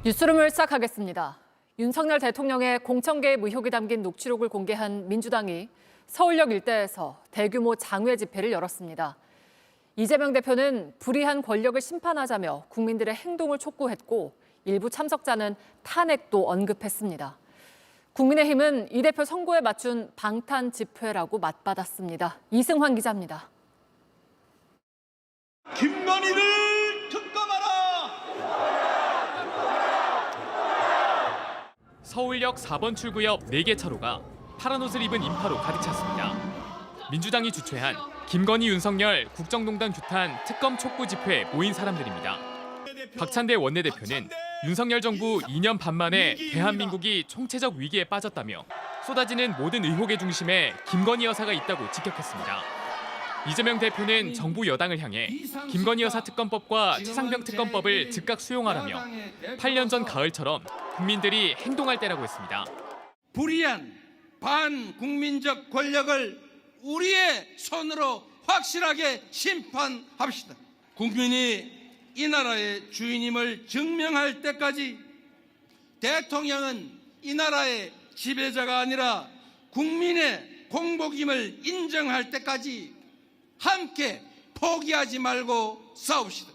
뉴스룸을 시작하겠습니다. 윤석열 대통령의 공천 개입 의혹이 담긴 녹취록을 공개한 민주당이 서울역 일대에서 대규모 장외 집회를 열었습니다. 이재명 대표는 불의한 권력을 심판하자며 국민들의 행동을 촉구했고 일부 참석자는 탄핵도 언급했습니다. 국민의힘은 이 대표 선고에 맞춘 방탄 집회라고 맞받았습니다. 이승환 기자입니다. 김건희를 특검하라! 서울역 4번 출구 옆 4개 차로가 파란 옷을 입은 인파로 가득 찼습니다. 민주당이 주최한 김건희 윤석열 국정농단 규탄 특검 촉구 집회에 모인 사람들입니다. 박찬대 원내대표는 윤석열 정부 2년 반 만에 대한민국이 총체적 위기에 빠졌다며 쏟아지는 모든 의혹의 중심에 김건희 여사가 있다고 직격했습니다. 이재명 대표는 정부 여당을 향해 김건희 여사 특검법과 최상병 특검법을 즉각 수용하라며 8년 전 가을처럼 국민들이 행동할 때라고 했습니다. 불의한 반국민적 권력을 우리의 손으로 확실하게 심판합시다. 국민이 이 나라의 주인임을 증명할 때까지 대통령은 이 나라의 지배자가 아니라 국민의 공복임을 인정할 때까지 함께 포기하지 말고 싸웁시다.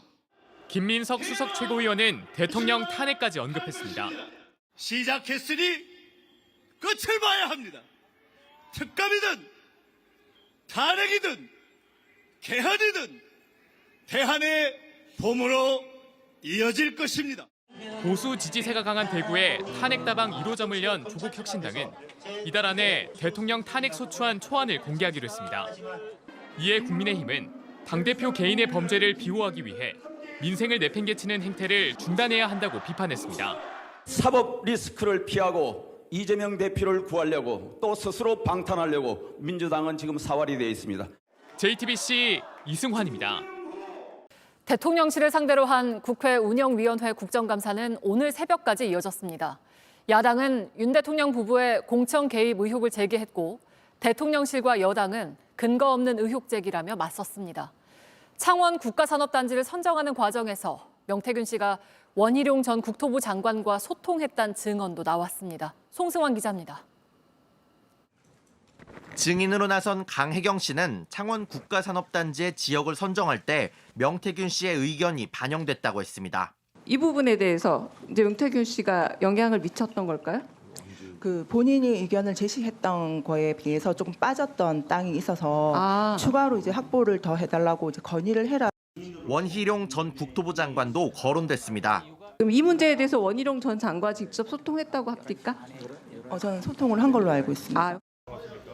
김민석 수석 최고위원은 대통령 탄핵까지 언급했습니다. 시작했으니 끝을 봐야 합니다. 특검이든 탄핵이든 개헌이든 대한의 봄으로 이어질 것입니다. 보수 지지세가 강한 대구에 탄핵다방 1호점을 연 조국혁신당은 이달 안에 대통령 탄핵 소추안 초안을 공개하기로 했습니다. 이에 국민의힘은 당대표 개인의 범죄를 비호하기 위해 민생을 내팽개치는 행태를 중단해야 한다고 비판했습니다. 사법 리스크를 피하고 이재명 대표를 구하려고 또 스스로 방탄하려고 민주당은 지금 사활이 되어 있습니다. JTBC 이승환입니다. 대통령실을 상대로 한 국회 운영위원회 국정감사는 오늘 새벽까지 이어졌습니다. 야당은 윤 대통령 부부의 공천 개입 의혹을 제기했고 대통령실과 여당은 근거 없는 의혹 제기라며 맞섰습니다. 창원 국가산업단지를 선정하는 과정에서 명태균 씨가 원희룡 전 국토부 장관과 소통했다는 증언도 나왔습니다. 송승환 기자입니다. 증인으로 나선 강혜경 씨는 창원 국가산업단지의 지역을 선정할 때 명태균 씨의 의견이 반영됐다고 했습니다. 이 부분에 대해서 이제 명태균 씨가 영향을 미쳤던 걸까요? 그 본인이 의견을 제시했던 거에 비해서 조금 빠졌던 땅이 있어서 추가로 이제 확보를 더 해달라고 이제 건의를 해라. 원희룡 전 국토부 장관도 거론됐습니다. 그럼 이 문제에 대해서 원희룡 전 장관 직접 소통했다고 합니까? 저는 소통을 한 걸로 알고 있습니다.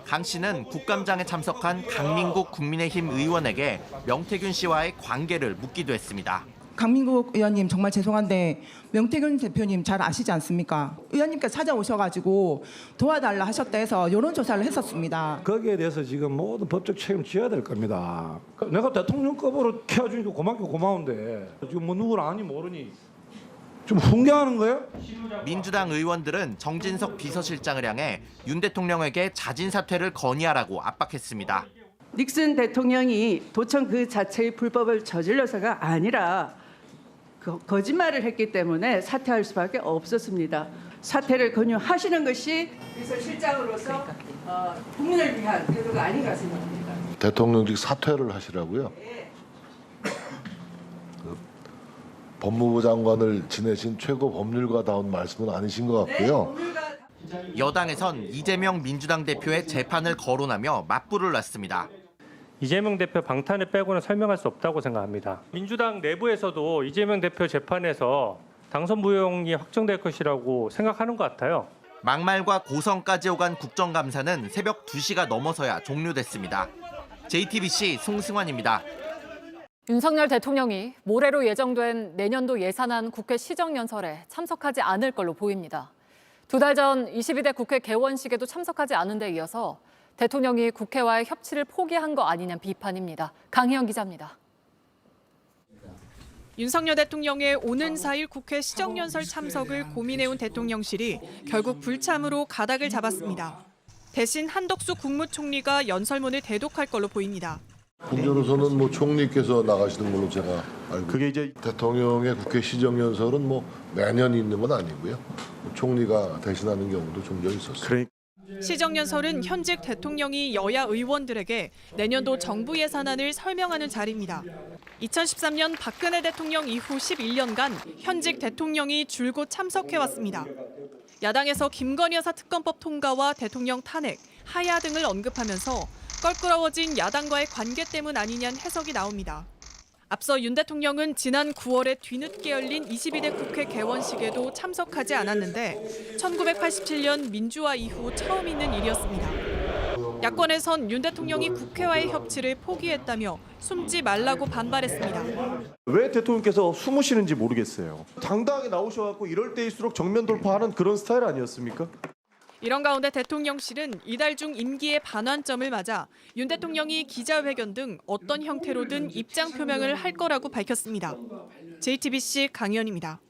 강 씨는 국감장에 참석한 강민국 국민의힘 의원에게 명태균 씨와의 관계를 묻기도 했습니다. 강민국 의원님 정말 죄송한데 명태균 대표님 잘 아시지 않습니까? 의원님께서 찾아오셔가지고 도와달라 하셨다 해서 여론조사를 했었습니다. 거기에 대해서 지금 모든 법적 책임 져야 될 겁니다. 내가 대통령급으로 키워주니까 고마운데 지금 뭐 누구를 아니 모르니 좀 훈계하는 거예요? 민주당 의원들은 정진석 비서실장을 향해 윤 대통령에게 자진 사퇴를 건의하라고 압박했습니다. 닉슨 대통령이 도청 그 자체의 불법을 저질러서가 아니라 거짓말을 했기 때문에 사퇴할 수밖에 없었습니다. 사퇴를 권유하시는 것이 비서실장으로서 국민을 위한 태도가 아닌가 생각합니다. 대통령직 사퇴를 하시라고요? 법무부 장관을 지내신 최고 법률가다운 말씀은 아니신 것 같고요. 여당에선 이재명 민주당 대표의 재판을 거론하며 맞불을 놨습니다. 이재명 대표 방탄을 빼고는 설명할 수 없다고 생각합니다. 민주당 내부에서도 이재명 대표 재판에서 당선 무용이 확정될 것이라고 생각하는 것 같아요. 막말과 고성까지 오간 국정감사는 새벽 2시가 넘어서야 종료됐습니다. JTBC 송승환입니다. 윤석열 대통령이 모레로 예정된 내년도 예산안 국회 시정연설에 참석하지 않을 걸로 보입니다. 2달 전 22대 국회 개원식에도 참석하지 않은 데 이어서 대통령이 국회와의 협치를 포기한 거 아니냐는 비판입니다. 강희영 기자입니다. 윤석열 대통령의 오는 4일 국회 시정연설 참석을 고민해온 대통령실이 결국 불참으로 가닥을 잡았습니다. 대신 한덕수 국무총리가 연설문을 대독할 걸로 보입니다. 국정으로서는 뭐 총리께서 나가시는 걸로 제가 알고 그게 이제 대통령의 국회 시정연설은 뭐 매년 있는 건 아니고요. 총리가 대신하는 경우도 종종 있었어요. 시정연설은 현직 대통령이 여야 의원들에게 내년도 정부 예산안을 설명하는 자리입니다. 2013년 박근혜 대통령 이후 11년간 현직 대통령이 줄곧 참석해왔습니다. 야당에서 김건희 여사 특검법 통과와 대통령 탄핵, 하야 등을 언급하면서 껄끄러워진 야당과의 관계 때문 아니냐는 해석이 나옵니다. 앞서 윤 대통령은 지난 9월에 뒤늦게 열린 22대 국회 개원식에도 참석하지 않았는데 1987년 민주화 이후 처음 있는 일이었습니다. 야권에선 윤 대통령이 국회와의 협치를 포기했다며 숨지 말라고 반발했습니다. 왜 대통령께서 숨으시는지 모르겠어요. 당당하게 나오셔갖고 이럴 때일수록 정면 돌파하는 그런 스타일 아니었습니까? 이런 가운데 대통령실은 이달 중 임기의 반환점을 맞아 윤 대통령이 기자회견 등 어떤 형태로든 입장 표명을 할 거라고 밝혔습니다. JTBC 강희연입니다.